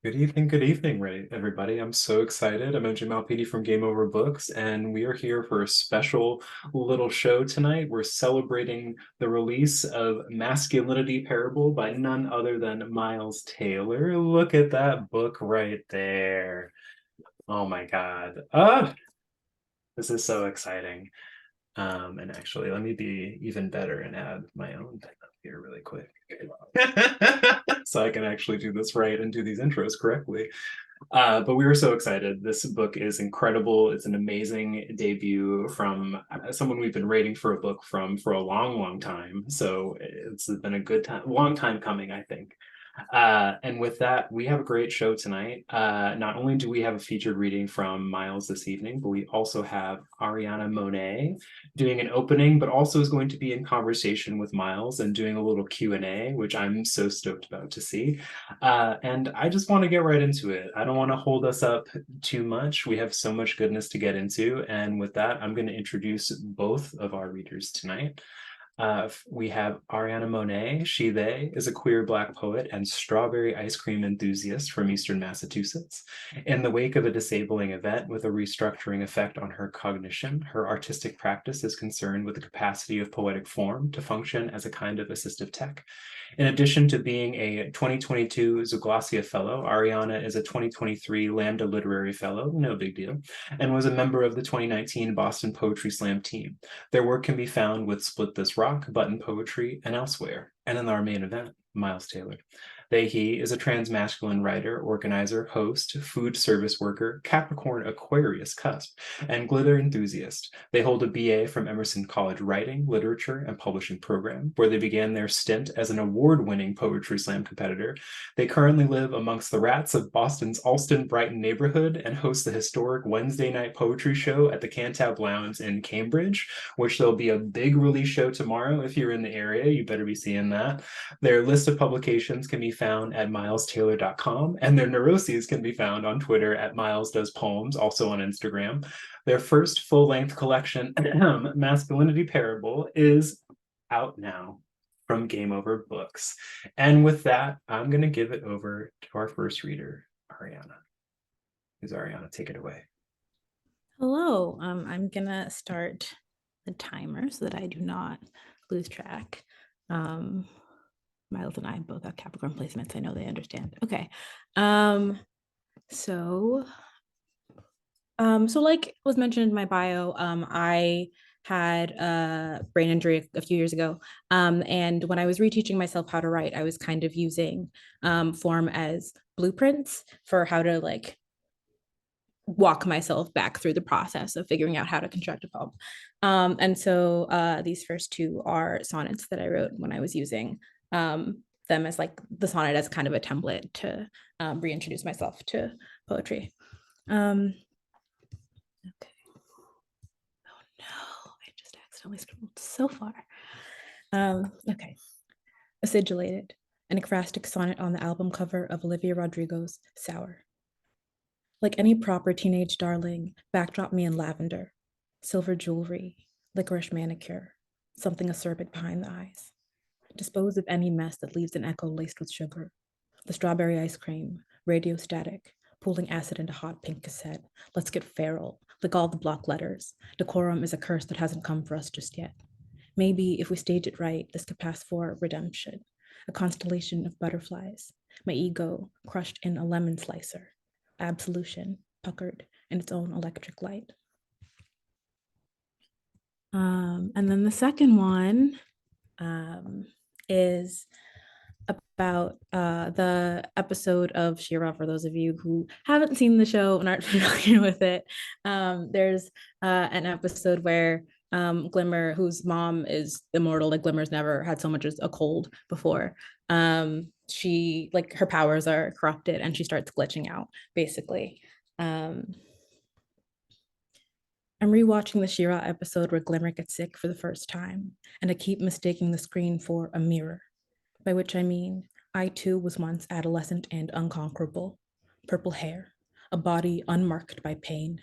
Good evening, everybody. I'm so excited. I'm MJ Malpini from Game Over Books, and we are here for a special little show tonight. We're celebrating the release of Masculinity Parable by none other than Myles Taylor. Look at that book right there. Oh my God. This is so exciting. And actually, let me be even better and add my own thing up here really quick. So I can actually do this right and do these intros correctly. But we were so excited. This book is incredible. It's an amazing debut from someone we've been waiting for a book from for a long, long time. So it's been a good time, long time coming, I think. And with that, we have a great show tonight. Not only do we have a featured reading from Myles this evening, but we also have Arianna Monet doing an opening, but also is going to be in conversation with Myles and doing a little Q&A, which I'm so stoked about to see. And I just want to get right into it. I don't want to hold us up too much. We have so much goodness to get into. And with that, I'm going to introduce both of our readers tonight. We have Arianna Monet. She, they is a queer Black poet and strawberry ice cream enthusiast from Eastern Massachusetts. In the wake of a disabling event with a restructuring effect on her cognition, her artistic practice is concerned with the capacity of poetic form to function as a kind of assistive tech. In addition to being a 2022 Zouglasia Fellow, Arianna is a 2023 Lambda Literary Fellow, no big deal, and was a member of the 2019 Boston Poetry Slam team. Their work can be found with Split This Rock, Button Poetry, and elsewhere. And in our main event, Myles Taylor. He is a transmasculine writer, organizer, host, food service worker, Capricorn Aquarius cusp, and glitter enthusiast. They hold a BA from Emerson College Writing, Literature, and Publishing program, where they began their stint as an award-winning poetry slam competitor. They currently live amongst the rats of Boston's Allston Brighton neighborhood and host the historic Wednesday night poetry show at the Cantab Lounge in Cambridge, which there'll be a big release show tomorrow. If you're in the area, you better be seeing that. Their list of publications can be found at mylestaylor.com, and their neuroses can be found on Twitter at Myles Does Poems, also on Instagram. Their first full-length collection, Masculinity Parable, is out now from Game Over Books. And with that, I'm going to give it over to our first reader, Arianna. Arianna, take it away. Hello, I'm gonna start the timer so that I do not lose track. Myles and I both have Capricorn placements. I know they understand. Okay. So like was mentioned in my bio, I had a brain injury a few years ago. And when I was reteaching myself how to write, I was kind of using form as blueprints for how to like walk myself back through the process of figuring out how to construct a poem. And so these first two are sonnets that I wrote when I was using them as like the sonnet as kind of a template to reintroduce myself to poetry. Okay. Oh no, I just accidentally scrolled so far. Okay. Acidulated, an ekphrastic sonnet on the album cover of Olivia Rodrigo's Sour. Like any proper teenage darling, backdrop me in lavender, silver jewelry, licorice manicure, something acerbic behind the eyes. Dispose of any mess that leaves an echo laced with sugar. The strawberry ice cream, radio static, pooling acid into hot pink cassette. Let's get feral, like all the block letters. Decorum is a curse that hasn't come for us just yet. Maybe if we stage it right, this could pass for redemption, a constellation of butterflies, my ego crushed in a lemon slicer, absolution puckered in its own electric light. And then the second one is about the episode of She-Ra. For those of you who haven't seen the show and aren't familiar with it, there's an episode where Glimmer, whose mom is immortal, like Glimmer's never had so much as a cold before. She like her powers are corrupted and she starts glitching out, basically. I'm rewatching the She-Ra episode where Glimmer gets sick for the first time, and I keep mistaking the screen for a mirror, by which I mean I too was once adolescent and unconquerable. Purple hair, a body unmarked by pain.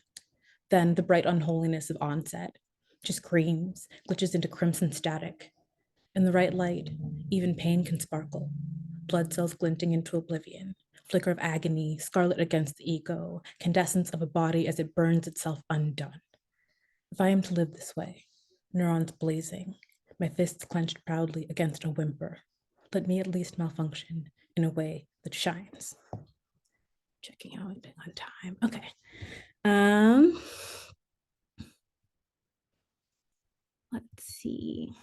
Then the bright unholiness of onset just screams, glitches into crimson static. In the right light, even pain can sparkle, blood cells glinting into oblivion, flicker of agony, scarlet against the ego, candescence of a body as it burns itself undone. If I am to live this way, neurons blazing, my fists clenched proudly against a whimper, let me at least malfunction in a way that shines. Checking how I'm doing on time. Okay. Let's see.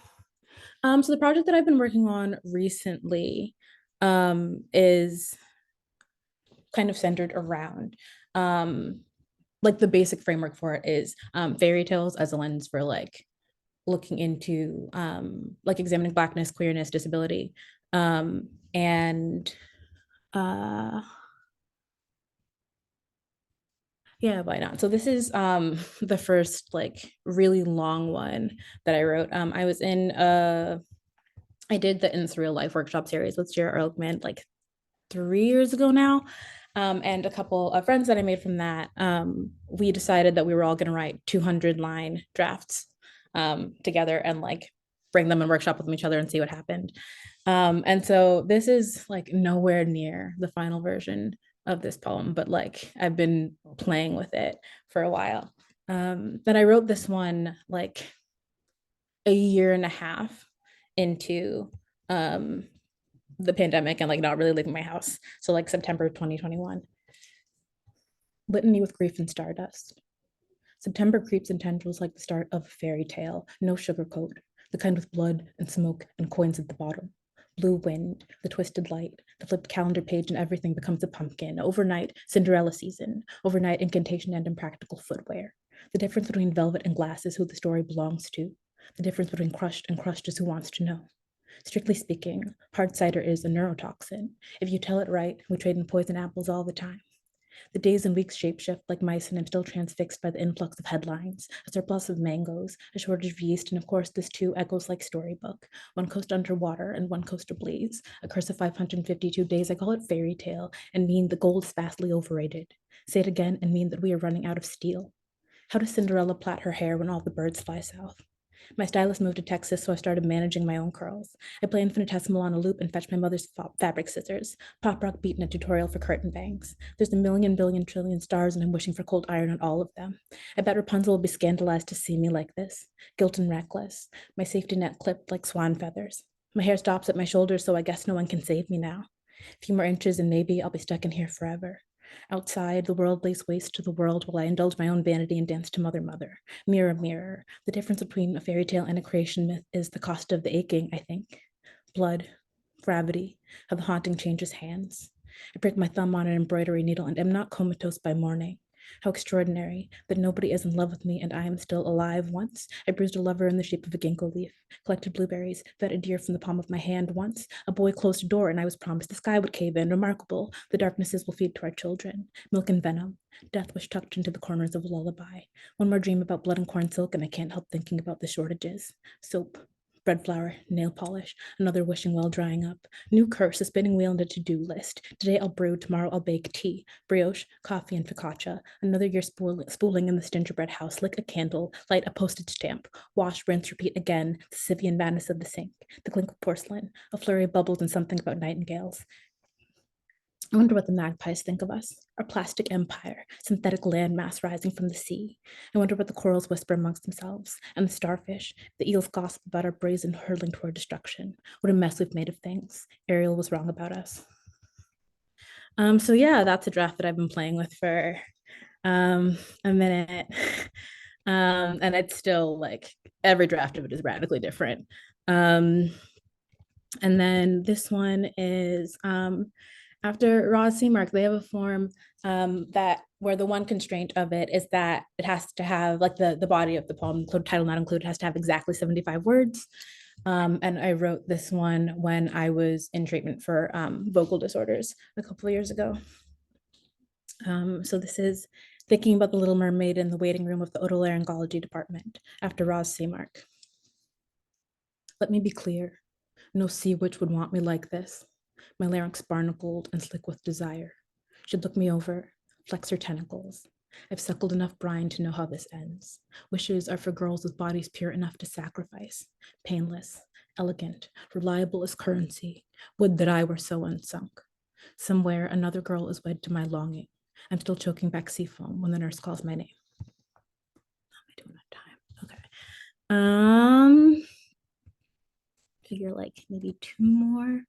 So the project that I've been working on recently is kind of centered around like the basic framework for it is fairy tales as a lens for like looking into like examining blackness, queerness, disability, and yeah, why not? So this is the first like really long one that I wrote. I was in I did the In Surreal Life workshop series with Jared Ehrlichman like 3 years ago now. And a couple of friends that I made from that, we decided that we were all going to write 200 line drafts together and like bring them and workshop with each other and see what happened. And so this is like nowhere near the final version of this poem, but like I've been playing with it for a while. But I wrote this one like a year and a half into the pandemic and like not really leaving my house. So like September 2021. Litany with grief and stardust. September creeps in tendrils like the start of a fairy tale, no sugarcoat, the kind with blood and smoke and coins at the bottom. Blue wind, the twisted light, the flipped calendar page, and everything becomes a pumpkin. Overnight, Cinderella season. Overnight, incantation and impractical footwear. The difference between velvet and glass is who the story belongs to. The difference between crushed and crushed is who wants to know. Strictly speaking, hard cider is a neurotoxin. If you tell it right, we trade in poison apples all the time. The days and weeks shapeshift like mice, and I'm still transfixed by the influx of headlines, a surplus of mangoes, a shortage of yeast, and of course, this too echoes like storybook. One coast underwater and one coast ablaze. A curse of 552 days. I call it fairy tale and mean the gold is vastly overrated. Say it again and mean that we are running out of steel. How does Cinderella plait her hair when all the birds fly south? My stylist moved to Texas, so I started managing my own curls. I play infinitesimal on a loop and fetch my mother's fabric scissors. Pop rock beat in a tutorial for curtain bangs. There's a million, billion, trillion stars, and I'm wishing for cold iron on all of them. I bet Rapunzel will be scandalized to see me like this, guilt and reckless. My safety net clipped like swan feathers. My hair stops at my shoulders, so I guess no one can save me now. A few more inches, and maybe I'll be stuck in here forever. Outside, the world lays waste to the world while I indulge my own vanity and dance to Mother Mother. Mirror, mirror. The difference between a fairy tale and a creation myth is the cost of the aching, I think. Blood, gravity, how the haunting changes hands. I break my thumb on an embroidery needle and am not comatose by morning. How extraordinary that nobody is in love with me and I am still alive. Once I bruised a lover in the shape of a ginkgo leaf, collected blueberries, fed a deer from the palm of my hand. Once a boy closed a door and I was promised the sky would cave in. Remarkable, the darknesses will feed to our children. Milk and venom, death was tucked into the corners of a lullaby. One more dream about blood and corn silk and I can't help thinking about the shortages. Soap, bread flour, nail polish, another wishing well drying up. New curse, a spinning wheel and a to-do list. Today I'll brew, tomorrow I'll bake tea, brioche, coffee, and focaccia. Another year spooling in the gingerbread house, light a candle, light a postage stamp, wash, rinse, repeat again, the Sivian madness of the sink, the clink of porcelain, a flurry of bubbles and something about nightingales. I wonder what the magpies think of us, our plastic empire, synthetic landmass rising from the sea. I wonder what the corals whisper amongst themselves, and the starfish, the eels gossip about our brazen hurtling toward destruction. What a mess we've made of things. Ariel was wrong about us. So yeah, that's a draft that I've been playing with for a minute. And it's still like every draft of it is radically different. And then this one is after Ross Seamark, they have a form that where the one constraint of it is that it has to have like the body of the poem, title not included, has to have exactly 75 words. And I wrote this one when I was in treatment for vocal disorders a couple of years ago. So this is thinking about the Little Mermaid in the waiting room of the otolaryngology department after Ross Seamark. Let me be clear. No sea witch would want me like this. My larynx barnacled and slick with desire. She'd look me over, flex her tentacles. I've suckled enough brine to know how this ends. Wishes are for girls with bodies pure enough to sacrifice. Painless, elegant, reliable as currency. Would that I were so unsunk. Somewhere, another girl is wed to my longing. I'm still choking back sea foam when the nurse calls my name. How am I doing on time? Okay. Figure like maybe two more.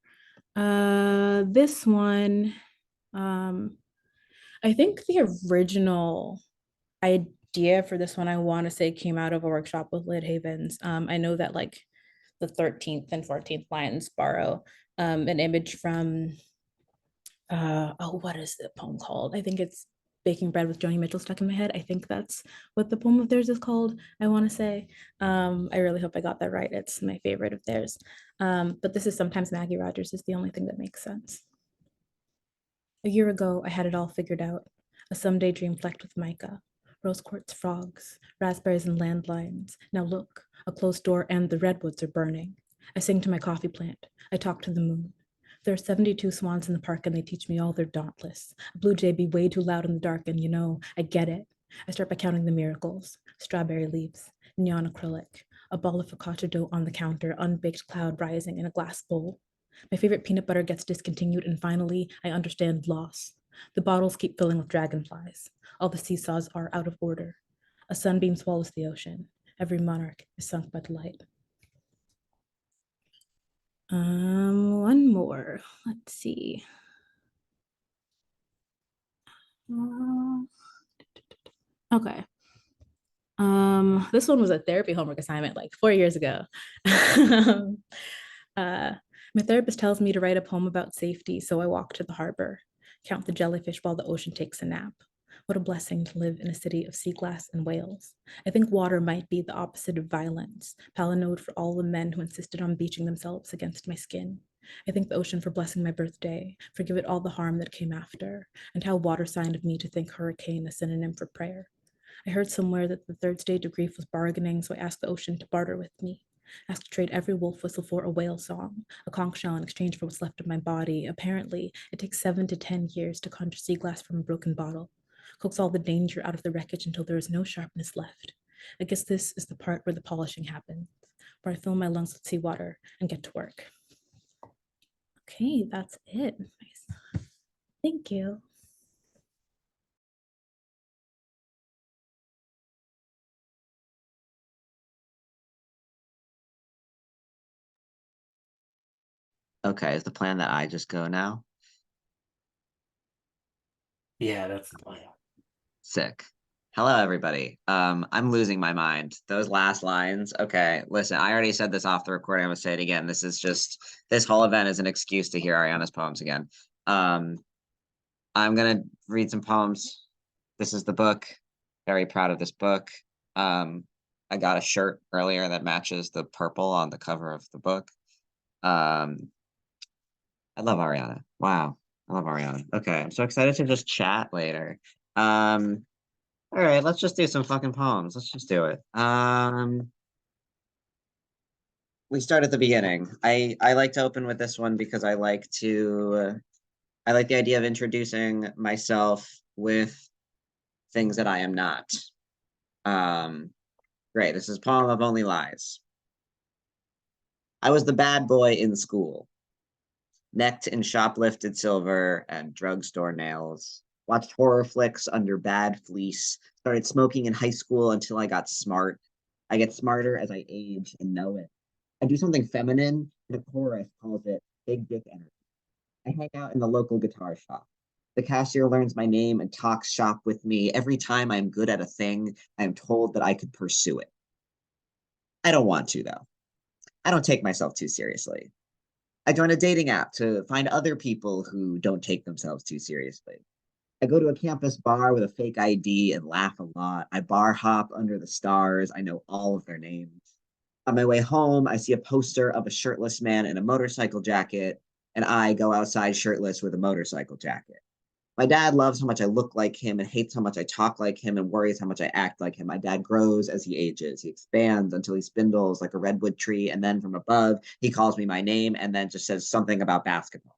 This one, um, I think the original idea for this one, I want to say came out of a workshop with Lid Havens. I know that like the 13th and 14th lines borrow an image from what is the poem called? I think it's Baking Bread with Joni Mitchell stuck in my head. I think that's what the poem of theirs is called, I want to say. I really hope I got that right. It's my favorite of theirs. But this is Sometimes Maggie Rogers is the only thing that makes sense. A year ago, I had it all figured out. A someday dream flecked with mica, rose quartz frogs, raspberries and landlines. Now look, a closed door and the redwoods are burning. I sing to my coffee plant. I talk to the moon. There are 72 swans in the park and they teach me all their dauntless. A blue jay be way too loud in the dark and I get it. I start by counting the miracles. Strawberry leaves, neon acrylic, a ball of focaccia dough on the counter, unbaked cloud rising in a glass bowl. My favorite peanut butter gets discontinued, and finally, I understand loss. The bottles keep filling with dragonflies. All the seesaws are out of order. A sunbeam swallows the ocean. Every monarch is sunk by the light. One more. Let's see. Okay. This one was a therapy homework assignment like 4 years ago. uh, my therapist tells me to write a poem about safety, so I walk to the harbor, count the jellyfish while the ocean takes a nap. What a blessing to live in a city of sea glass and whales. I think water might be the opposite of violence, palinode for all the men who insisted on beaching themselves against my skin. I thank the ocean for blessing my birthday, forgive it all the harm that came after, and how water signed of me to think hurricane a synonym for prayer. I heard somewhere that the third stage of grief was bargaining, so I asked the ocean to barter with me. Asked to trade every wolf whistle for a whale song, a conch shell in exchange for what's left of my body. Apparently, it takes 7 to 10 years to conjure sea glass from a broken bottle. Coax all the danger out of the wreckage until there is no sharpness left. I guess this is the part where the polishing happens, where I fill my lungs with seawater and get to work. Okay, that's it. Nice. Thank you. Okay, is the plan that I just go now? Yeah, that's the plan. Sick. Hello, everybody. I'm losing my mind. Those last lines. Okay, listen, I already said this off the recording. I'm gonna say it again. This whole event is an excuse to hear Ariana's poems again. Um, I'm gonna read some poems. This is the book. Very proud of this book. Um, I got a shirt earlier that matches the purple on the cover of the book. Um, I love Ariana. Wow. I love Ariana. Okay, I'm so excited to just chat later. Um, all right, let's just do some fucking poems. Let's just do it. We start at the beginning. I like to open with this one because I like the idea of introducing myself with things that I am not. Um, Great. This is Poem of Only Lies. I was the bad boy in school, necked in shoplifted silver and drugstore nails. Watched horror flicks under bad fleece. Started smoking in high school until I got smart. I get smarter as I age and know it. I do something feminine. The chorus calls it big dick energy. I hang out in the local guitar shop. The cashier learns my name and talks shop with me. Every time I'm good at a thing, I am told that I could pursue it. I don't want to, though. I don't take myself too seriously. I join a dating app to find other people who don't take themselves too seriously. I go to a campus bar with a fake ID and laugh a lot. I bar hop under the stars. I know all of their names. On my way home, I see a poster of a shirtless man in a motorcycle jacket, and I go outside shirtless with a motorcycle jacket. My dad loves how much I look like him and hates how much I talk like him and worries how much I act like him. My dad grows as he ages. He expands until he spindles like a redwood tree. And then from above, he calls me my name and then just says something about basketball.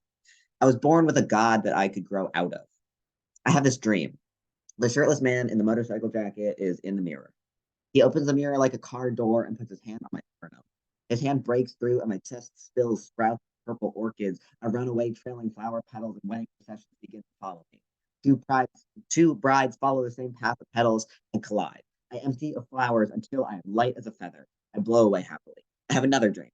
I was born with a God that I could grow out of. I have this dream. The shirtless man in the motorcycle jacket is in the mirror. He opens the mirror like a car door and puts his hand on my sternum. His hand breaks through and my chest spills sprouts purple orchids, a runaway trailing flower petals, and wedding processions begin to follow me. Two brides follow the same path of petals and collide. I empty of flowers until I am light as a feather. I blow away happily. I have another drink.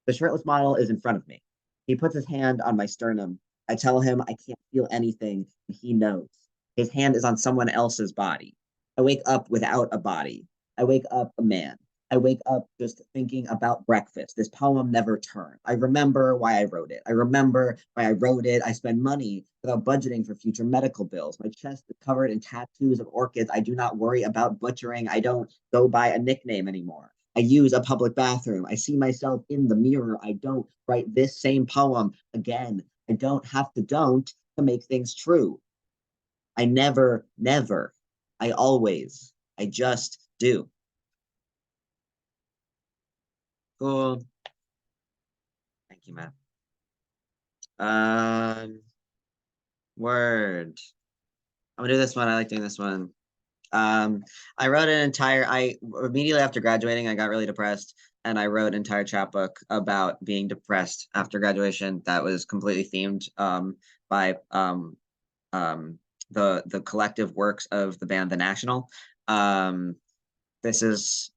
The shirtless model is in front of me. He puts his hand on my sternum. I tell him I can't feel anything, and he knows. His hand is on someone else's body. I wake up without a body. I wake up a man. I wake up just thinking about breakfast. This poem never turned. I remember why I wrote it. I remember why I wrote it. I spend money without budgeting for future medical bills. My chest is covered in tattoos of orchids. I do not worry about butchering. I don't go by a nickname anymore. I use a public bathroom. I see myself in the mirror. I don't write this same poem again. I don't have to make things true. I never. I always. I just do. Cool. Thank you, Matt. Word. I'm gonna do this one. I like doing this one. I wrote I immediately after graduating, I got really depressed, and I wrote an entire chapbook about being depressed after graduation that was completely themed by the collective works of the band The National. This is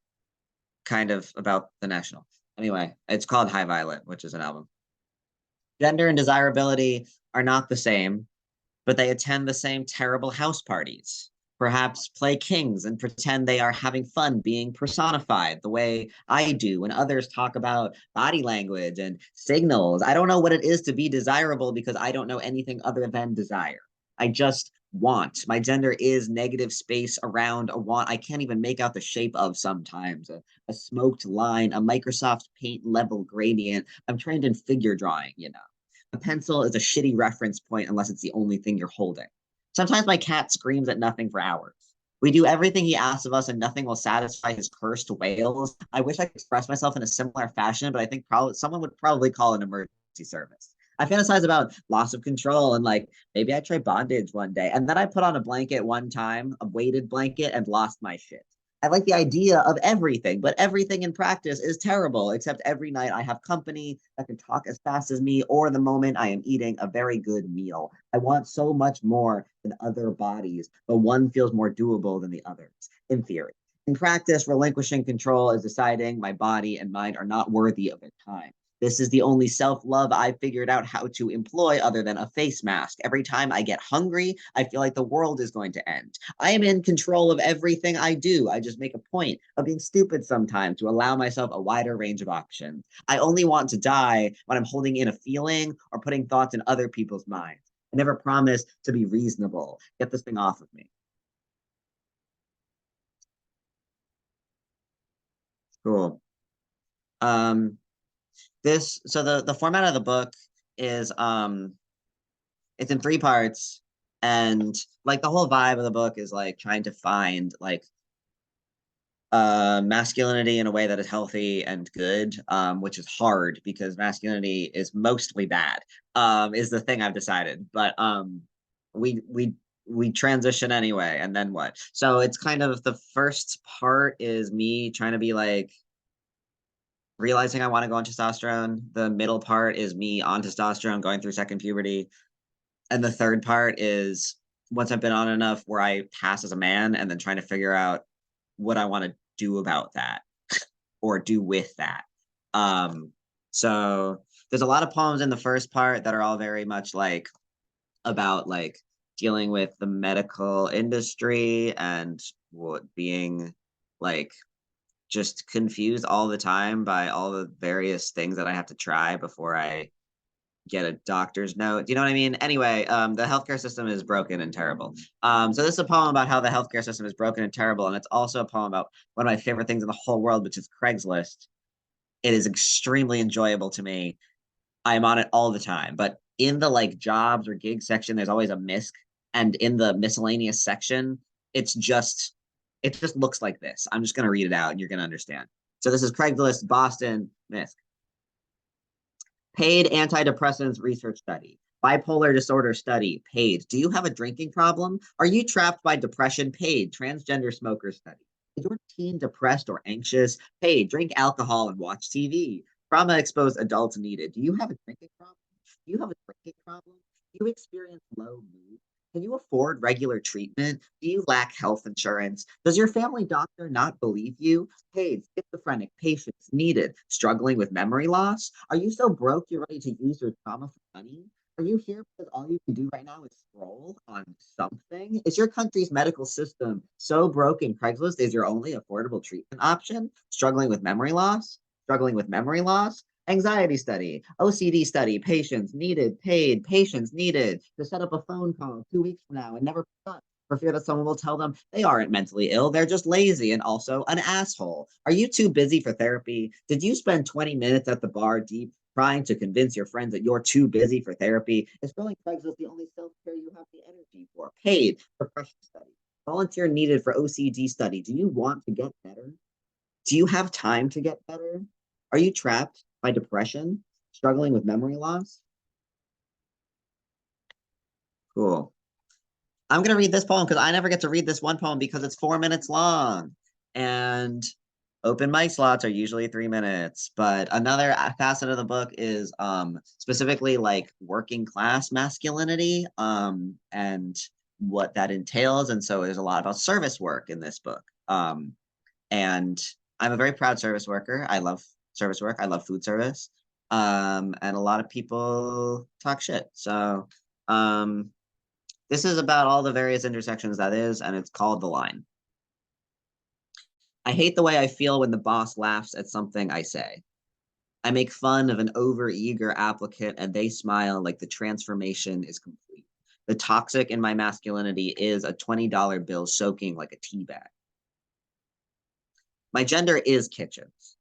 kind of about The National. Anyway, it's called High Violet, which is an album. Gender and desirability are not the same, but they attend the same terrible house parties. Perhaps play kings and pretend they are having fun being personified the way I do when others talk about body language and signals. I don't know what it is to be desirable because I don't know anything other than desire. I just want. My gender is negative space around a want. I can't even make out the shape of sometimes. A smoked line, a Microsoft Paint level gradient. I'm trained in figure drawing, you know. A pencil is a shitty reference point unless it's the only thing you're holding. Sometimes my cat screams at nothing for hours. We do everything he asks of us and nothing will satisfy his cursed wails. I wish I could express myself in a similar fashion, but I think probably someone would probably call an emergency service. I fantasize about loss of control and like maybe I try bondage one day. And then I put on a blanket one time, a weighted blanket, and lost my shit. I like the idea of everything, but everything in practice is terrible, except every night I have company that can talk as fast as me, or the moment I am eating a very good meal. I want so much more than other bodies, but one feels more doable than the others, in theory. In practice, relinquishing control is deciding my body and mind are not worthy of their time. This is the only self-love I've figured out how to employ other than a face mask. Every time I get hungry, I feel like the world is going to end. I am in control of everything I do. I just make a point of being stupid sometimes to allow myself a wider range of options. I only want to die when I'm holding in a feeling or putting thoughts in other people's minds. I never promise to be reasonable. Get this thing off of me. Cool. So the format of the book is it's in three parts, and like the whole vibe of the book is like trying to find like masculinity in a way that is healthy and good, which is hard because masculinity is mostly bad, is the thing I've decided. But we transition anyway, and then what? So it's kind of the first part is me trying to be like realizing I want to go on testosterone. The middle part is me on testosterone going through second puberty. And the third part is once I've been on enough where I pass as a man and then trying to figure out what I want to do about that or do with that. So there's a lot of poems in the first part that are all very much like about like dealing with the medical industry and what being like just confused all the time by all the various things that I have to try before I get a doctor's note. Do you know what I mean? Anyway, the healthcare system is broken and terrible. So this is a poem about how the healthcare system is broken and terrible. And it's also a poem about one of my favorite things in the whole world, which is Craigslist. It is extremely enjoyable to me. I am on it all the time. But in the like jobs or gig section, there's always a misc. And in the miscellaneous section, it just looks like this. I'm just going to read it out and you're going to understand. So this is Craigslist, Boston, misc. Paid antidepressants research study. Bipolar disorder study. Paid. Do you have a drinking problem? Are you trapped by depression? Paid. Transgender smoker study. Is your teen depressed or anxious? Paid. Drink alcohol and watch TV. Trauma-exposed adults needed. Do you have a drinking problem? Do you have a drinking problem? Do you experience low mood? Can you afford regular treatment? Do you lack health insurance? Does your family doctor not believe you? Paid, schizophrenic, patients needed, struggling with memory loss? Are you so broke you're ready to use your trauma for money? Are you here because all you can do right now is scroll on something? Is your country's medical system so broken Craigslist is your only affordable treatment option? Struggling with memory loss? Struggling with memory loss? Anxiety study, OCD study, patients needed, paid, patients needed to set up a phone call 2 weeks from now and never pick up for fear that someone will tell them they aren't mentally ill. They're just lazy and also an asshole. Are you too busy for therapy? Did you spend 20 minutes at the bar deep trying to convince your friends that you're too busy for therapy? Is scrolling Craigslist the only self-care you have the energy for? Paid depression study, volunteer needed for OCD study. Do you want to get better? Do you have time to get better? Are you trapped by depression, struggling with memory loss? Cool. I'm going to read this poem because I never get to read this one poem because it's 4 minutes long. And open mic slots are usually 3 minutes. But another facet of the book is specifically like working class masculinity and what that entails. And so there's a lot about service work in this book. And I'm a very proud service worker. I love service work. I love food service. And a lot of people talk shit. So this is about all the various intersections that is, and it's called The Line. I hate the way I feel when the boss laughs at something I say. I make fun of an overeager applicant and they smile like the transformation is complete. The toxic in my masculinity is a $20 bill soaking like a tea bag. My gender is kitchens.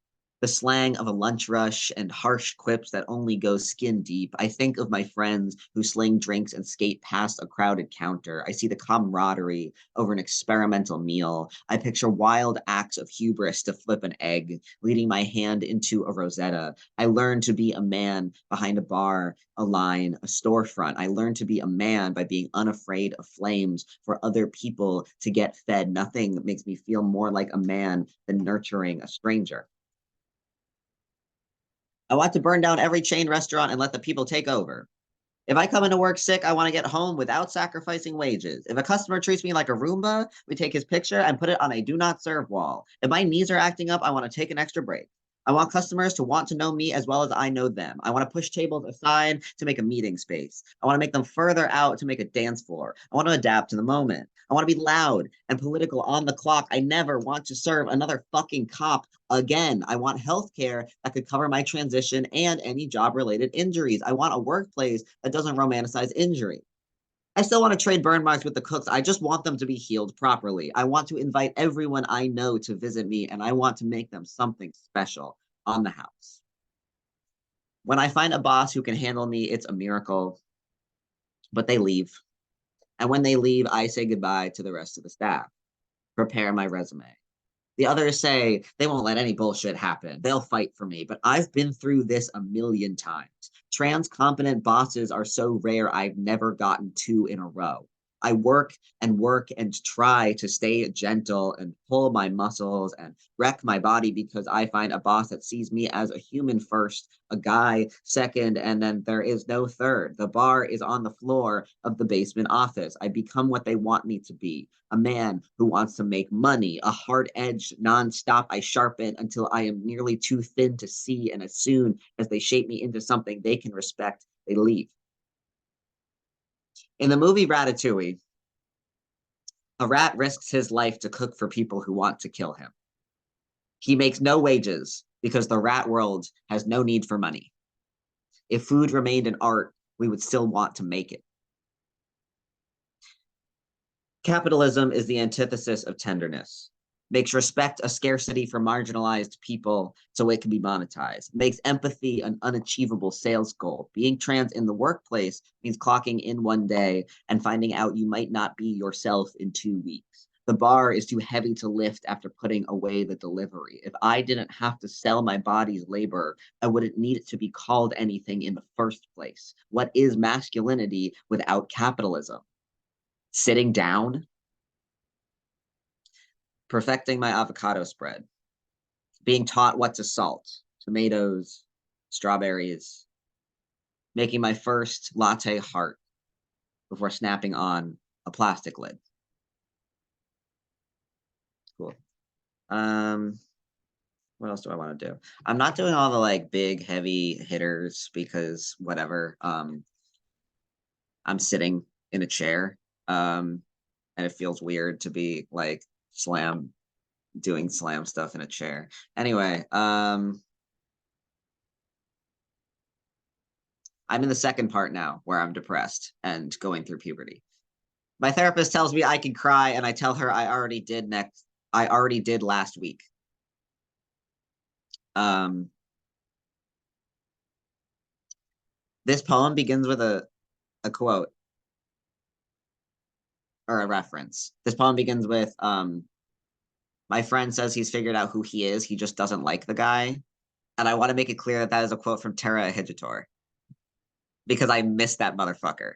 The slang of a lunch rush and harsh quips that only go skin deep. I think of my friends who sling drinks and skate past a crowded counter. I see the camaraderie over an experimental meal. I picture wild acts of hubris to flip an egg, leading my hand into a Rosetta. I learn to be a man behind a bar, a line, a storefront. I learn to be a man by being unafraid of flames for other people to get fed. Nothing makes me feel more like a man than nurturing a stranger. I want to burn down every chain restaurant and let the people take over. If I come into work sick, I want to get home without sacrificing wages. If a customer treats me like a Roomba, we take his picture and put it on a do not serve wall. If my knees are acting up, I want to take an extra break. I want customers to want to know me as well as I know them. I want to push tables aside to make a meeting space. I want to make them further out to make a dance floor. I want to adapt to the moment. I want to be loud and political on the clock. I never want to serve another fucking cop again. I want healthcare that could cover my transition and any job-related injuries. I want a workplace that doesn't romanticize injury. I still want to trade burn marks with the cooks. I just want them to be healed properly. I want to invite everyone I know to visit me, and I want to make them something special on the house. When I find a boss who can handle me, it's a miracle, but they leave. And when they leave, I say goodbye to the rest of the staff, prepare my resume. The others say they won't let any bullshit happen. They'll fight for me, but I've been through this a million times. Trans competent bosses are so rare, I've never gotten two in a row. I work and try to stay gentle and pull my muscles and wreck my body because I find a boss that sees me as a human first, a guy second, and then there is no third. The bar is on the floor of the basement office. I become what they want me to be, a man who wants to make money, a hard-edged nonstop I sharpen until I am nearly too thin to see, and as soon as they shape me into something they can respect, they leave. In the movie Ratatouille, a rat risks his life to cook for people who want to kill him. He makes no wages because the rat world has no need for money. If food remained an art, we would still want to make it. Capitalism is the antithesis of tenderness. Makes respect a scarcity for marginalized people so it can be monetized. Makes empathy an unachievable sales goal. Being trans in the workplace means clocking in one day and finding out you might not be yourself in 2 weeks. The bar is too heavy to lift after putting away the delivery. If I didn't have to sell my body's labor, I wouldn't need it to be called anything in the first place. What is masculinity without capitalism? Sitting down? Perfecting my avocado spread, being taught what to salt, tomatoes, strawberries, making my first latte heart before snapping on a plastic lid. Cool. What else do I want to do? I'm not doing all the like big heavy hitters because whatever. I'm sitting in a chair. And it feels weird to be like doing slam stuff in a chair. Anyway, I'm in the second part now where I'm depressed and going through puberty. My therapist tells me I can cry, and I tell her I already did last week. This poem begins with a quote or a reference. This poem begins with my friend says he's figured out who he is. He just doesn't like the guy. And I want to make it clear that that is a quote from Tara Ahijator because I missed that motherfucker.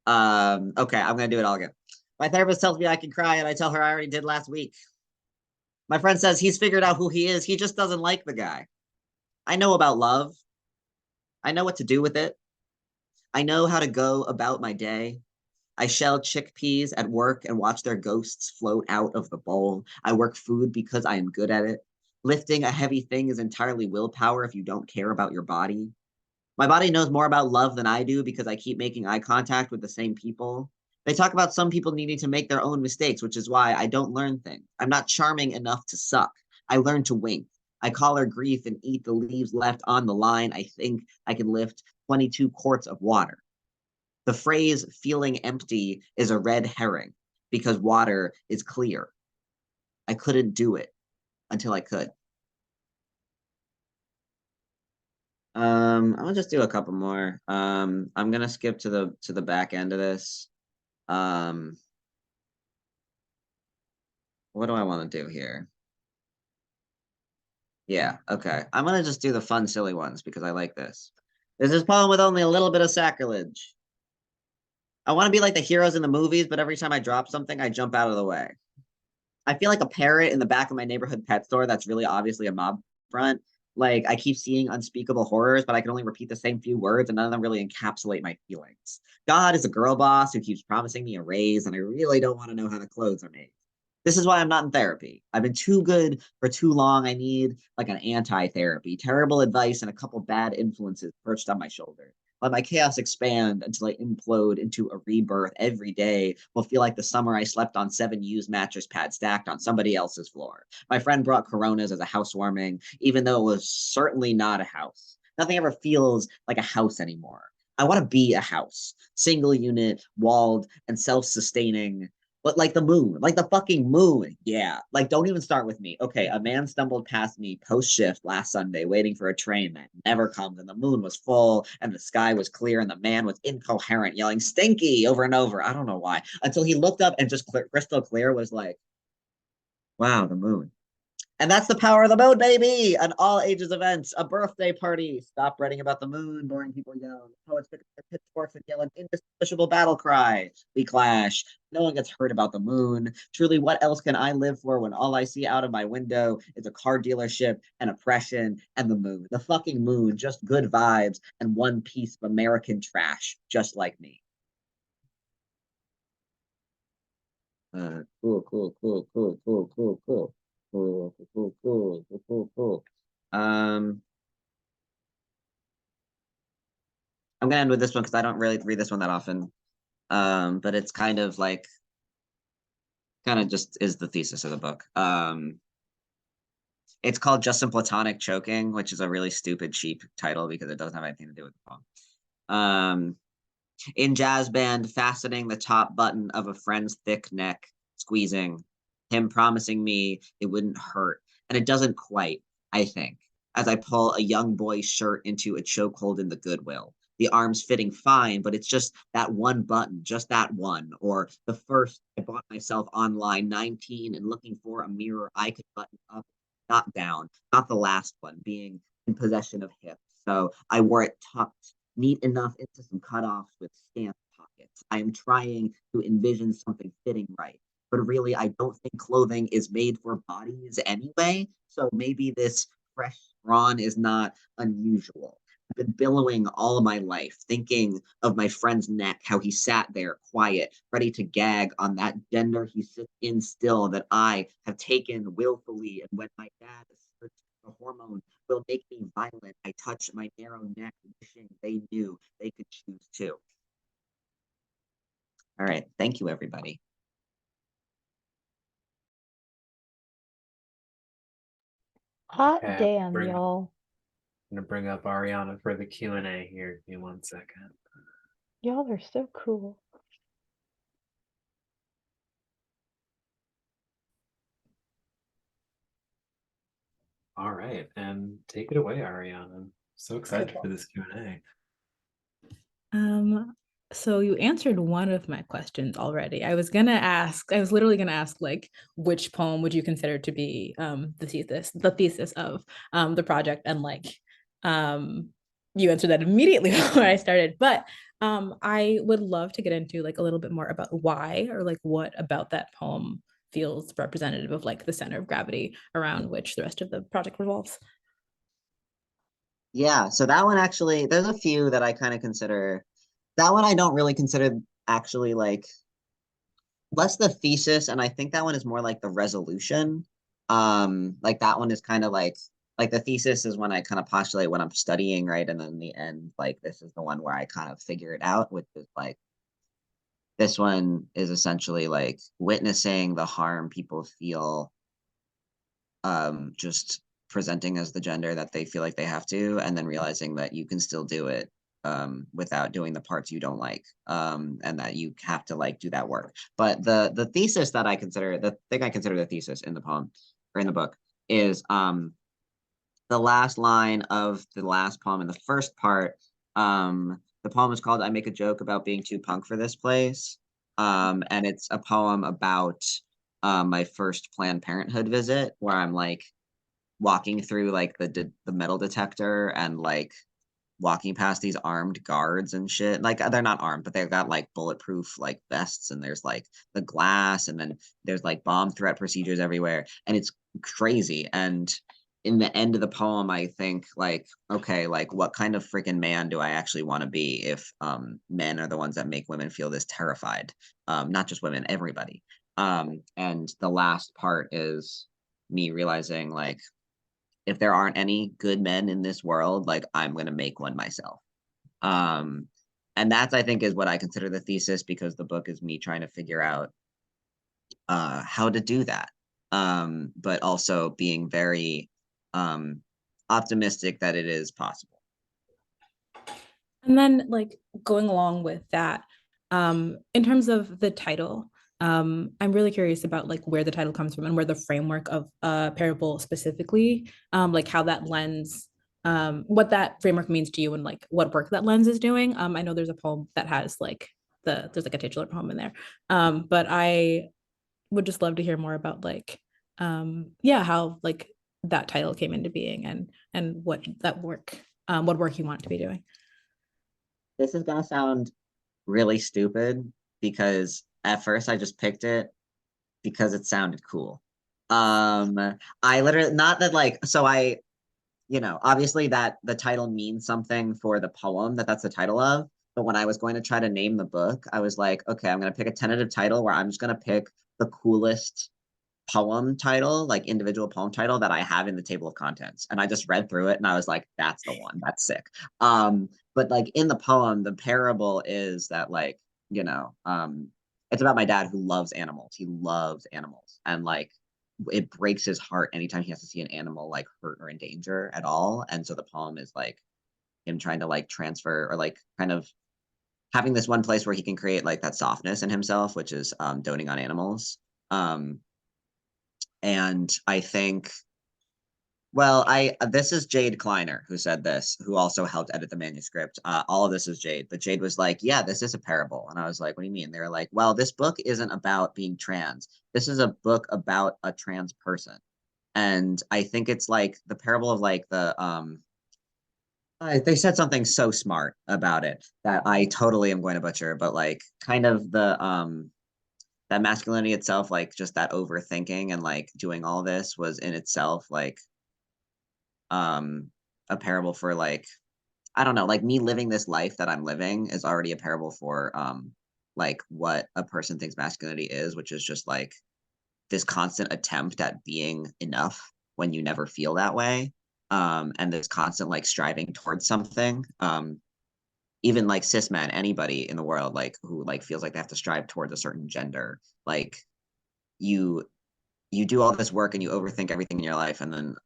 Okay, I'm going to do it all again. My therapist tells me I can cry, and I tell her I already did last week. My friend says he's figured out who he is. He just doesn't like the guy. I know about love. I know what to do with it. I know how to go about my day. I shell chickpeas at work and watch their ghosts float out of the bowl. I work food because I am good at it. Lifting a heavy thing is entirely willpower if you don't care about your body. My body knows more about love than I do because I keep making eye contact with the same people. They talk about some people needing to make their own mistakes, which is why I don't learn things. I'm not charming enough to suck. I learn to wink. I collar grief and eat the leaves left on the line. I think I can lift 22 quarts of water. The phrase feeling empty is a red herring because water is clear. I couldn't do it until I could. I'm gonna just do a couple more. I'm gonna skip to the back end of this. What do I want to do here? Yeah, okay. I'm gonna just do the fun, silly ones because I like this. This is a poem with only a little bit of sacrilege. I want to be like the heroes in the movies, but every time I drop something, I jump out of the way. I feel like a parrot in the back of my neighborhood pet store that's really obviously a mob front. Like I keep seeing unspeakable horrors, but I can only repeat the same few words, and none of them really encapsulate my feelings. God is a girl boss who keeps promising me a raise, and I really don't want to know how the clothes are made. This is why I'm not in therapy. I've been too good for too long. I need like an anti-therapy, terrible advice, and a couple bad influences perched on my shoulder. Let my chaos expand until I implode into a rebirth every day will feel like the summer I slept on 7 used mattress pads stacked on somebody else's floor. My friend brought Coronas as a housewarming, even though it was certainly not a house. Nothing ever feels like a house anymore. I want to be a house, single unit, walled, and self-sustaining, but like the moon, like the fucking moon. Yeah. Like, don't even start with me. Okay. A man stumbled past me post shift last Sunday, waiting for a train that never comes. And the moon was full and the sky was clear. And the man was incoherent, yelling stinky over and over. I don't know why. Until he looked up and just crystal clear was like, wow, the moon. And that's the power of the moon, baby. An all ages event, a birthday party. Stop writing about the moon. Boring people yell. Poets pick up their pitchforks and yell an indistinguishable battle cry. We clash. No one gets hurt about the moon. Truly, what else can I live for when all I see out of my window is a car dealership and oppression and the moon? The fucking moon, just good vibes and one piece of American trash, just like me. Cool, cool, cool, cool, cool, cool, cool. Cool, cool, cool, cool, cool, cool. I'm gonna end with this one because I don't really read this one that often. But it's kind of like just is the thesis of the book. It's called Just Some Platonic Choking, which is a really stupid, cheap title because it doesn't have anything to do with the poem. In jazz band, fastening the top button of a friend's thick neck, squeezing, him promising me it wouldn't hurt. And it doesn't quite, I think, as I pull a young boy's shirt into a chokehold in the Goodwill. The arms fitting fine, but it's just that one button, just that one. Or the first I bought myself online, 19, and looking for a mirror I could button up, not down, not the last one, being in possession of hips. So I wore it tucked neat enough into some cutoffs with scant pockets. I am trying to envision something fitting right. But really, I don't think clothing is made for bodies anyway. So maybe this fresh brawn is not unusual. been billowing all of my life, thinking of my friend's neck, how he sat there quiet, ready to gag on that gender he sits in still that I have taken willfully. And when my dad asserts the hormone will make me violent, I touch my narrow neck, wishing they knew they could choose too. All right. Thank you, everybody. Hot Okay, damn, y'all. I'm gonna bring up Arianna for the Q&A here. Give me 1 second. Y'all are so cool. All right, and take it away, Arianna. I'm so excited for this Q&A. So you answered one of my questions already. I was literally gonna ask like which poem would you consider to be the thesis of the project, and like you answered that immediately before I started. But I would love to get into like a little bit more about why, or like what about that poem feels representative of like the center of gravity around which the rest of the project revolves. Yeah, so that one actually, there's a few that I kind of consider. That one I don't really consider actually like less the thesis, and I think that one is more like the resolution. Like that one is kind of like the thesis is when I kind of postulate what I'm studying, right? And then the end, like this is the one where I kind of figure it out, which is like this one is essentially like witnessing the harm people feel just presenting as the gender that they feel like they have to, and then realizing that you can still do it without doing the parts you don't like, and that you have to like do that work. But the thesis that I consider, the thing I consider the thesis in the poem or in the book is the last line of the last poem in the first part. The poem is called "I Make a Joke About Being Too Punk for This Place," and it's a poem about my first Planned Parenthood visit, where I'm like walking through like the metal detector and like walking past these armed guards and shit. Like they're not armed, but they've got like bulletproof like vests, and there's like the glass, and then there's like bomb threat procedures everywhere, and it's crazy. And in the end of the poem, I think like, okay, like what kind of freaking man do I actually want to be if men are the ones that make women feel this terrified? Not just women, everybody. And the last part is me realizing like if there aren't any good men in this world, like I'm gonna make one myself. Um, and that's I think is what I consider the thesis, because the book is me trying to figure out how to do that, but also being very optimistic that it is possible. And then like going along with that, in terms of the title, I'm really curious about like where the title comes from and where the framework of parable specifically, like how that lens, what that framework means to you and like what work that lens is doing. I know there's a poem that has like there's like a titular poem in there. But I would just love to hear more about like yeah, how like that title came into being, and what work you want it to be doing. This is gonna sound really stupid because at first I just picked it because it sounded cool. I literally not that like so I obviously that the title means something for the poem that's the title of. But when I was going to try to name the book, I was like, okay, I'm going to pick a tentative title where I'm just going to pick the coolest poem title, like individual poem title that I have in the table of contents. And I just read through it and I was like, that's the one. That's sick. But like in the poem, the parable is that like, it's about my dad who loves animals. He loves animals. And like it breaks his heart anytime he has to see an animal like hurt or in danger at all. And so the poem is like him trying to like transfer or like kind of having this one place where he can create like that softness in himself, which is doting on animals. Um, and I think, well, I this is Jade Kleiner who said this, who also helped edit the manuscript. All of this is Jade, but Jade was like, "Yeah, this is a parable," and I was like, "What do you mean?" They were like, "Well, this book isn't about being trans. This is a book about a trans person." And I think it's like the parable of like they said something so smart about it that I totally am going to butcher, but like kind of the that masculinity itself, like just that overthinking and like doing all this was in itself like a parable for like I don't know, like me living this life that I'm living is already a parable for like what a person thinks masculinity is, which is just like this constant attempt at being enough when you never feel that way. And this constant like striving towards something. Even like cis men, anybody in the world like who like feels like they have to strive towards a certain gender, like you you do all this work and you overthink everything in your life, and then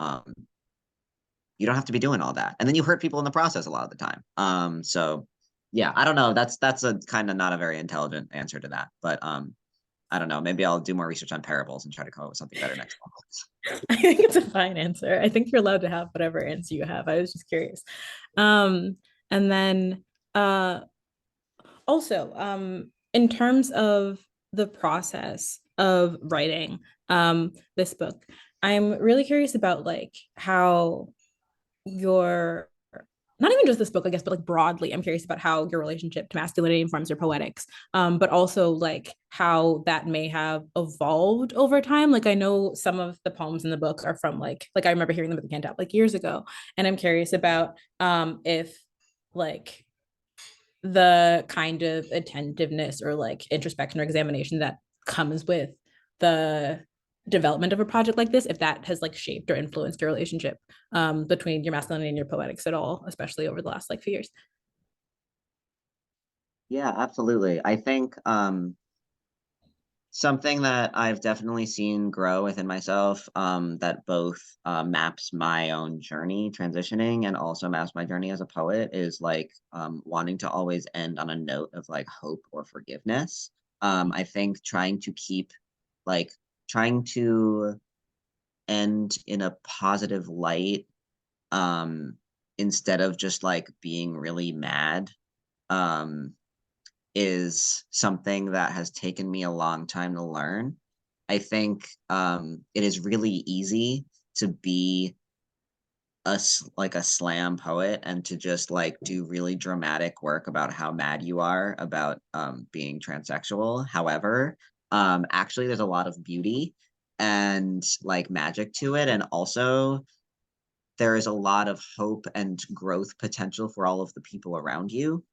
you don't have to be doing all that, and then you hurt people in the process a lot of the time. So yeah, I don't know, that's a kind of not a very intelligent answer to that, but I don't know, maybe I'll do more research on parables and try to come up with something better next time. I think it's a fine answer. I think you're allowed to have whatever answer you have. I was just curious. And then uh also in terms of the process of writing this book, I'm really curious about like how your not even just this book, I guess, but like broadly, I'm curious about how your relationship to masculinity informs your poetics, but also like how that may have evolved over time. Like I know some of the poems in the book are from like I remember hearing them at the Cantab like years ago, and I'm curious about if like the kind of attentiveness or like introspection or examination that comes with the development of a project like this, if that has like shaped or influenced your relationship between your masculinity and your poetics at all, especially over the last like few years. Yeah, absolutely. I think something that I've definitely seen grow within myself, that both maps my own journey transitioning and also maps my journey as a poet, is like wanting to always end on a note of like hope or forgiveness. I think trying to keep like trying to end in a positive light, um, instead of just like being really mad. Um, is something that has taken me a long time to learn. I think it is really easy to be like a slam poet and to just like do really dramatic work about how mad you are about being transsexual. However, actually, there's a lot of beauty and like magic to it, and also there is a lot of hope and growth potential for all of the people around you.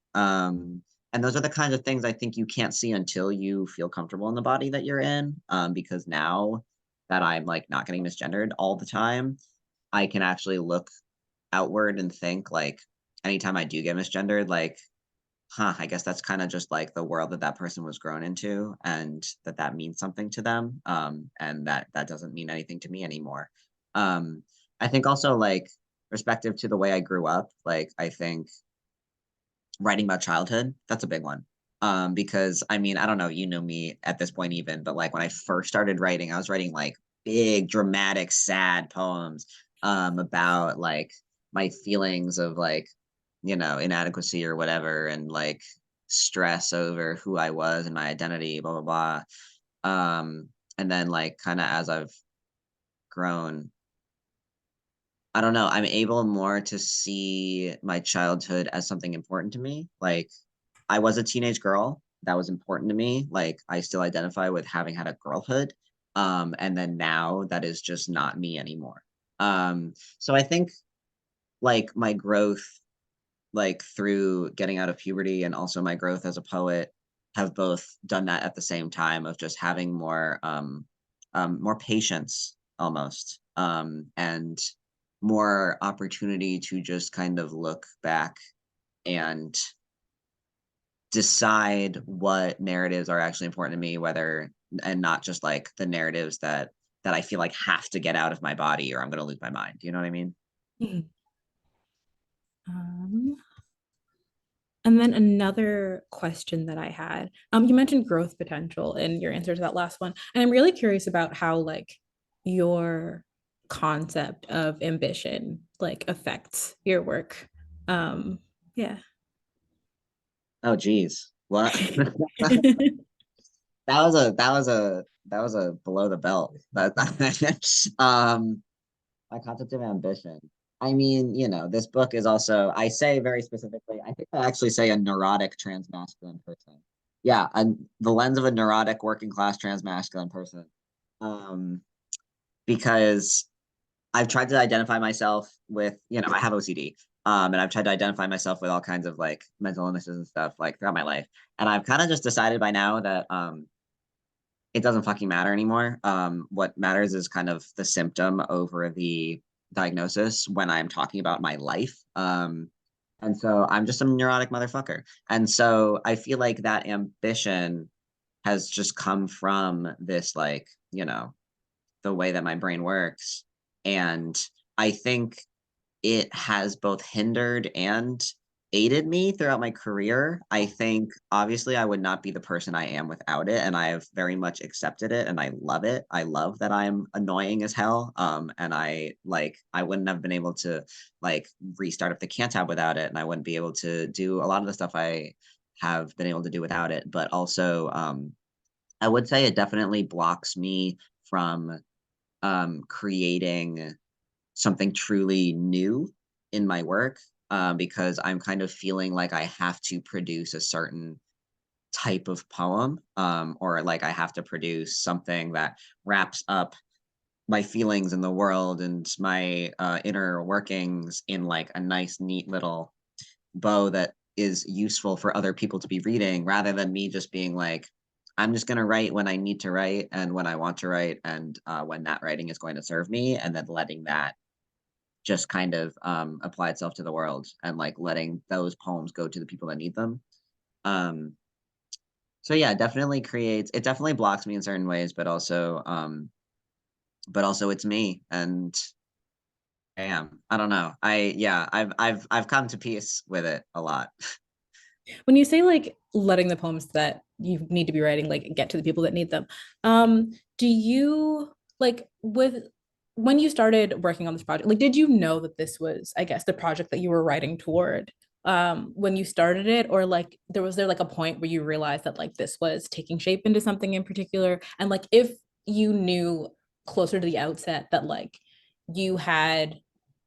And those are the kinds of things I think you can't see until you feel comfortable in the body that you're in. Because now that I'm like not getting misgendered all the time, I can actually look outward and think like anytime I do get misgendered, like, huh, I guess that's kind of just like the world that that person was grown into, and that that means something to them. And that that doesn't mean anything to me anymore. Um, I think also like respective to the way I grew up, like I think writing about childhood, that's a big one. Because I mean, I don't know, you know me at this point even, but like when I first started writing, I was writing like big, dramatic, sad poems about like my feelings of like, you know, inadequacy or whatever, and like stress over who I was and my identity, blah blah blah. And then like kind of as I've grown, I don't know, I'm able more to see my childhood as something important to me. Like I was a teenage girl. That was important to me. Like I still identify with having had a girlhood. And then now that is just not me anymore. So I think like my growth, like through getting out of puberty and also my growth as a poet, have both done that at the same time of just having more patience almost, and more opportunity to just kind of look back and decide what narratives are actually important to me, whether, and not just like the narratives that I feel like have to get out of my body or I'm going to lose my mind. You know what I mean? Mhm. Um, and then another question that I had, you mentioned growth potential in your answer to that last one, and I'm really curious about how like your concept of ambition like affects your work. Yeah. Oh, geez. What? That was a below the belt. My concept of ambition. I mean, you know, this book is also, I say very specifically, I think I actually say a neurotic transmasculine person. Yeah, the lens of a neurotic working class transmasculine person. Um, because I've tried to identify myself with, you know, I have OCD. And I've tried to identify myself with all kinds of like mental illnesses and stuff like throughout my life. And I've kind of just decided by now that it doesn't fucking matter anymore. What matters is kind of the symptom over the diagnosis when I'm talking about my life. And so I'm just a neurotic motherfucker. And so I feel like that ambition has just come from this, like, the way that my brain works. And I think it has both hindered and aided me throughout my career. I think obviously I would not be the person I am without it, and I have very much accepted it and I love it. I love that I'm annoying as hell. And I wouldn't have been able to like restart up the Cantab without it, and I wouldn't be able to do a lot of the stuff I have been able to do without it. But also I would say it definitely blocks me from creating something truly new in my work, because I'm kind of feeling like I have to produce a certain type of poem, or like I have to produce something that wraps up my feelings in the world and my inner workings in like a nice, neat little bow that is useful for other people to be reading, rather than me just being like, I'm just going to write when I need to write and when I want to write, and when that writing is going to serve me, and then letting that just kind of apply itself to the world, and like letting those poems go to the people that need them. Um, so yeah, it definitely blocks me in certain ways, but also it's me, and I don't know. I've come to peace with it a lot. When you say like letting the poems that you need to be writing like get to the people that need them, do you like with when you started working on this project, like did you know that this was, I guess, the project that you were writing toward when you started it, or like there like a point where you realized that like this was taking shape into something in particular, and like if you knew closer to the outset that like you had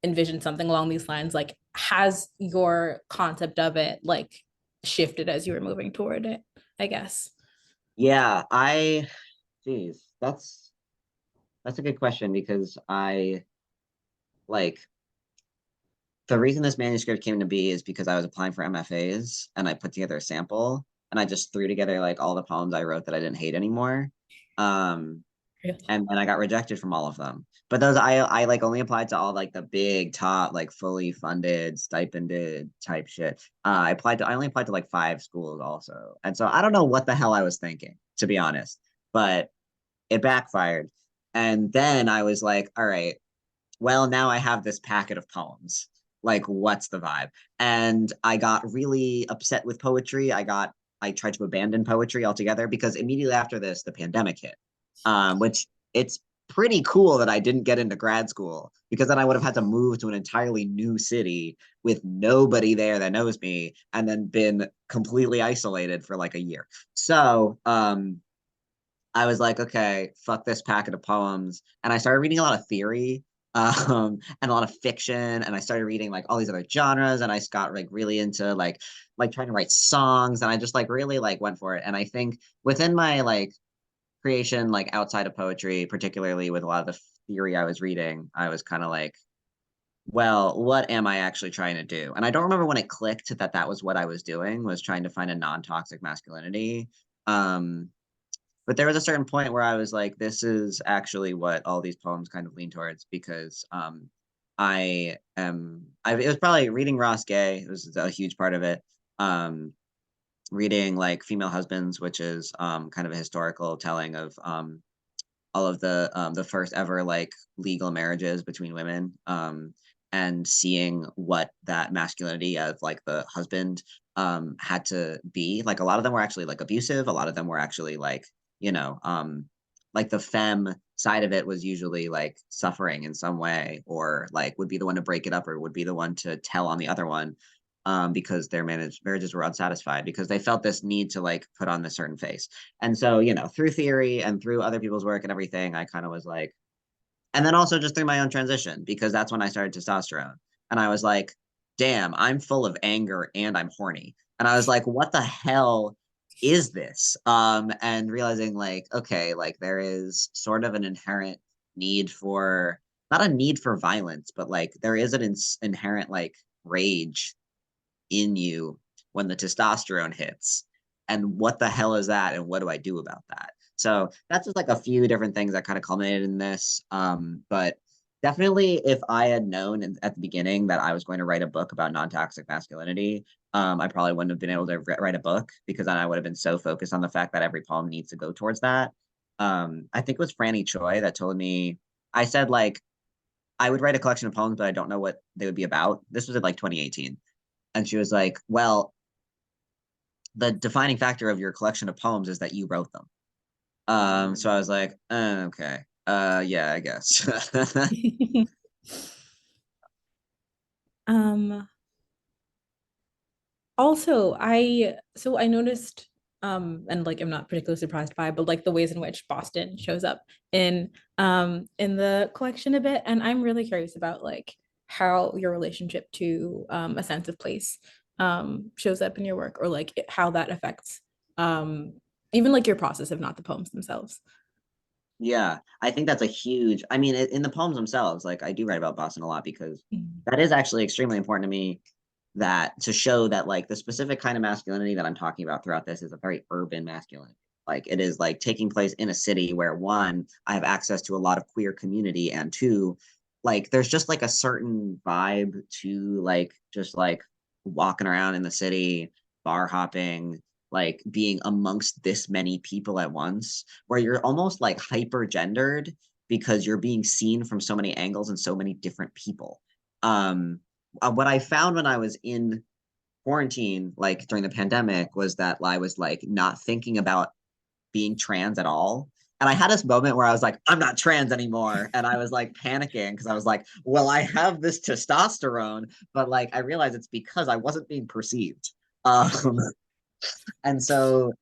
envisioned something along these lines, like has your concept of it like shifted as you were moving toward it, I guess? Yeah, geez, that's a good question, because I like the reason this manuscript came to be is because I was applying for MFAs and I put together a sample, and I just threw together like all the poems I wrote that I didn't hate anymore. Um, Really? and then I got rejected from all of them. But those I like only applied to all like the big top like fully funded stipended type shit. I only applied to like 5 schools also, and so I don't know what the hell I was thinking, to be honest. But it backfired, and then I was like, all right, well, now I have this packet of poems. Like, what's the vibe? And I got really upset with poetry. I tried to abandon poetry altogether because immediately after this, the pandemic hit, which it's pretty cool that I didn't get into grad school, because then I would have had to move to an entirely new city with nobody there that knows me, and then been completely isolated for like a year. So, I was like, okay, fuck this packet of poems. And I started reading a lot of theory, and a lot of fiction. And I started reading like all these other genres. And I got like really into like trying to write songs. And I just like really like went for it. And I think within my like creation, like outside of poetry, particularly with a lot of the theory I was reading, I was kind of like, well, what am I actually trying to do? And I don't remember when it clicked that that was what I was doing, was trying to find a non-toxic masculinity. Um, but there was a certain point where I was like, this is actually what all these poems kind of lean towards, because it was probably reading Ross Gay. It was a huge part of it. Um, Reading like Female Husbands, which is kind of a historical telling of all of the first ever like legal marriages between women, and seeing what that masculinity of like the husband had to be like. A lot of them were actually like abusive, a lot of them were actually like, you know um like the femme side of it was usually like suffering in some way, or like would be the one to break it up, or would be the one to tell on the other one, because their marriages were unsatisfied, because they felt this need to like put on this certain face. And so, through theory and through other people's work and everything, I kind of was like, and then also just through my own transition, because that's when I started testosterone. And I was like, damn, I'm full of anger and I'm horny. And I was like, what the hell is this? And realizing like, okay, like there is sort of an inherent need for, not a need for violence, but like there is an inherent like rage in you when the testosterone hits. And what the hell is that? And what do I do about that? So that's just like a few different things that kind of culminated in this. But definitely, if I had known at the beginning that I was going to write a book about non-toxic masculinity, I probably wouldn't have been able to write a book, because then I would have been so focused on the fact that every poem needs to go towards that. I think it was Franny Choi that told me, I said, like, I would write a collection of poems, but I don't know what they would be about. This was in like 2018. And she was like, well, the defining factor of your collection of poems is that you wrote them. So I was like, okay. Yeah, I guess. um Also, I noticed and like I'm not particularly surprised by, but like the ways in which Boston shows up in the collection a bit. And I'm really curious about like how your relationship to a sense of place shows up in your work, or like how that affects um even like your process, if not the poems themselves. Yeah, I think that's a huge, I mean, in the poems themselves, like I do write about Boston a lot, because Mhm. that is actually extremely important to me, that to show that like the specific kind of masculinity that I'm talking about throughout this is a very urban masculinity. Like it is like taking place in a city where, one, I have access to a lot of queer community, and two, like there's just like a certain vibe to like just like walking around in the city, bar hopping, like being amongst this many people at once, where you're almost like hyper gendered because you're being seen from so many angles and so many different people. Um, what I found when I was in quarantine, like during the pandemic, was that I was like not thinking about being trans at all. And I had this moment where I was like, I'm not trans anymore. And I was like panicking, because I was like, well, I have this testosterone, but like I realized it's because I wasn't being perceived. And so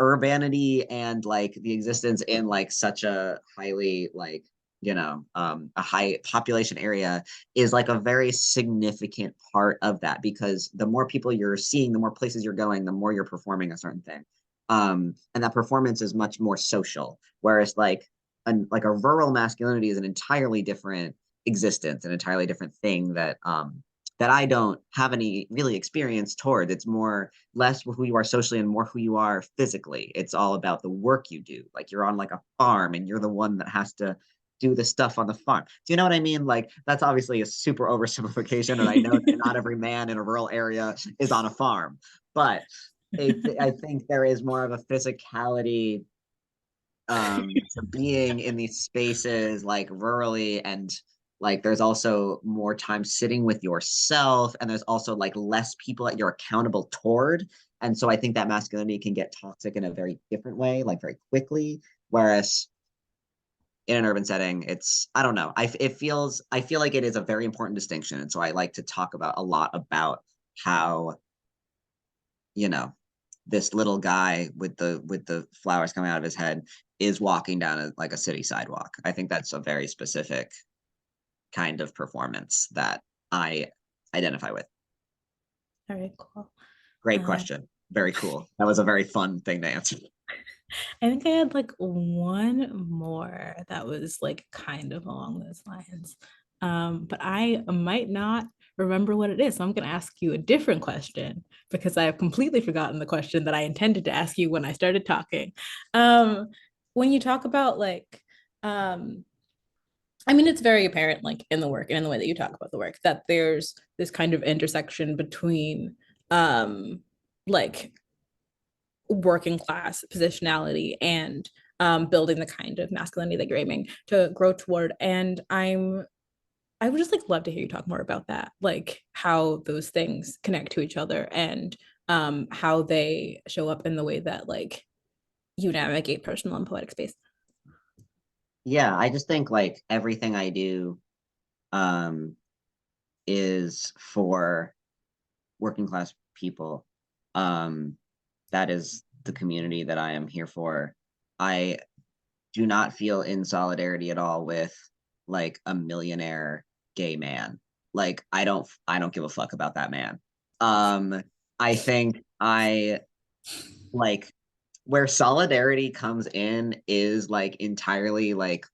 urbanity and like the existence in like such a highly like, a high population area is like a very significant part of that, because the more people you're seeing, the more places you're going, the more you're performing a certain thing. And that performance is much more social, whereas like a rural masculinity is an entirely different existence, an entirely different thing that I don't have any really experience toward. It's more less who you are socially and more who you are physically. It's all about the work you do. Like you're on like a farm and you're the one that has to do the stuff on the farm. Do you know what I mean? Like that's obviously a super oversimplification, and I know that not every man in a rural area is on a farm, but I think there is more of a physicality to being in these spaces like rurally, and like there's also more time sitting with yourself, and there's also like less people that you're accountable toward. And so I think that masculinity can get toxic in a very different way, like very quickly, whereas in an urban setting, it's, I don't know, I feel like it is a very important distinction. And so I like to talk about a lot about how, you know, this little guy with the flowers coming out of his head is walking down like a city sidewalk. I think that's a very specific kind of performance that I identify with. Very cool. Great Uh, question. Very cool. That was a very fun thing to answer. I think I had like one more that was like kind of along those lines. But I might not remember what it is. So I'm going to ask you a different question, because I have completely forgotten the question that I intended to ask you when I started talking. When you talk about like, um, I mean, it's very apparent, like in the work and in the way that you talk about the work, that there's this kind of intersection between like working class positionality and building the kind of masculinity that you're aiming to grow toward. And I would just like love to hear you talk more about that, like how those things connect to each other, and how they show up in the way that like you navigate personal and poetic space. Yeah, I just think like everything I do um is for working class people. Um that is the community that I am here for. I do not feel in solidarity at all with like a millionaire gay man. Like I don't give a fuck about that man. I think I like where solidarity comes in is like entirely like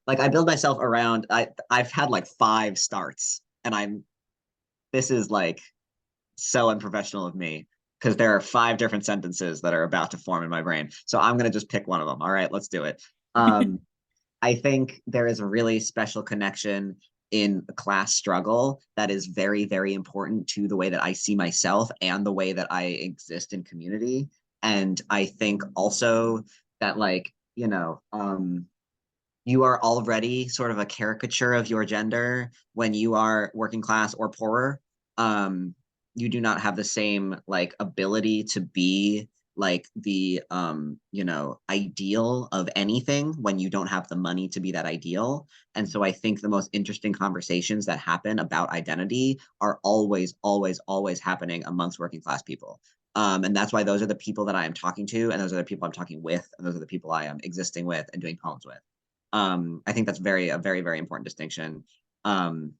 I build myself around I've had like 5 starts, and I'm this is like so unprofessional of me because there are 5 different sentences that are about to form in my brain. So I'm gonna just pick one of them. All right, let's do it. I think there is a really special connection in a class struggle that is very, very important to the way that I see myself and the way that I exist in community. And I think also that, like, you are already sort of a caricature of your gender when you are working class or poorer. You do not have the same like ability to be like the ideal of anything when you don't have the money to be that ideal. And so I think the most interesting conversations that happen about identity are always, always, always happening amongst working class people. And that's why those are the people that I am talking to, and those are the people I'm talking with, and those are the people I am existing with and doing poems with. I think that's a very, very important distinction. Um,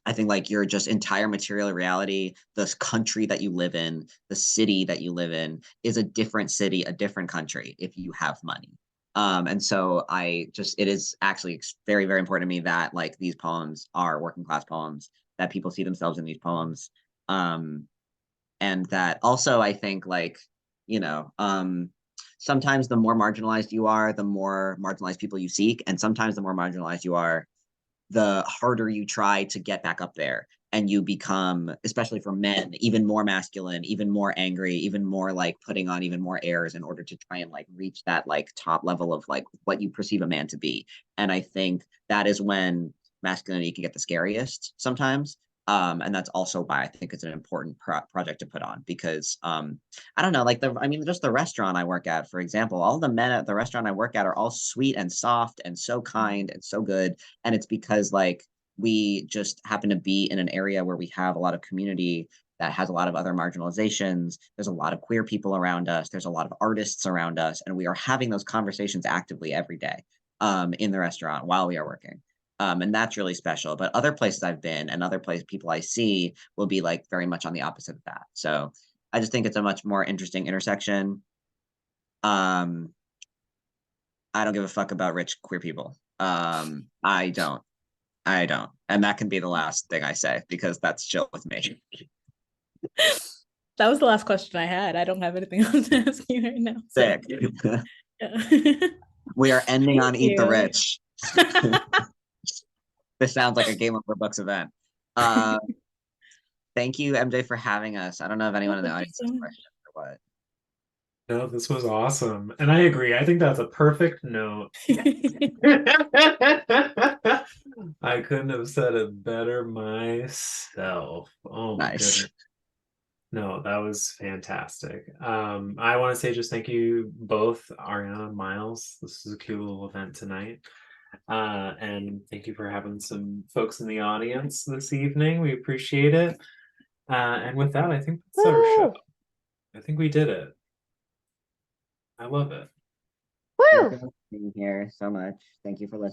I think like your just entire material reality, this country that you live in, the city that you live in is a different city, a different country if you have money. And so it is actually very, very important to me that like these poems are working class poems, that people see themselves in these poems. And that also I think like, you know, sometimes the more marginalized you are, the more marginalized people you seek. And sometimes the more marginalized you are, the harder you try to get back up there. And you become, especially for men, even more masculine, even more angry, even more like putting on even more airs in order to try and like reach that like top level of like what you perceive a man to be. And I think that is when masculinity can get the scariest sometimes. And that's also why I think it's an important project to put on because I don't know, like just the restaurant I work at, for example, all the men at the restaurant I work at are all sweet and soft and so kind and so good. And it's because like we just happen to be in an area where we have a lot of community that has a lot of other marginalizations. There's a lot of queer people around us. There's a lot of artists around us. And we are having those conversations actively every day in the restaurant while we are working. And that's really special. But other places I've been and other people I see will be like very much on the opposite of that. So I just think it's a much more interesting intersection. I don't give a fuck about rich queer people. I don't. And that can be the last thing I say because that's chill with me. That was the last question I had. I don't have anything else to ask you right now. So, Sick. yeah. We are ending on Eat the you. Rich. This sounds like a Game Over Books event. Thank you, MJ, for having us. I don't know if anyone in the Thank you audience so has much. questions or what. No, this was awesome. And I agree. I think that's a perfect note. I couldn't have said it better myself. Oh my Nice. goodness. No, that was fantastic. I want to say just thank you both, Arianna and Myles. This is a cute little event tonight. And thank you for having some folks in the audience this evening. We appreciate it. And with that, I think that's our show. Woo! I think we did it. I love it. Woo! Thank you for being here so much. Thank you for listening.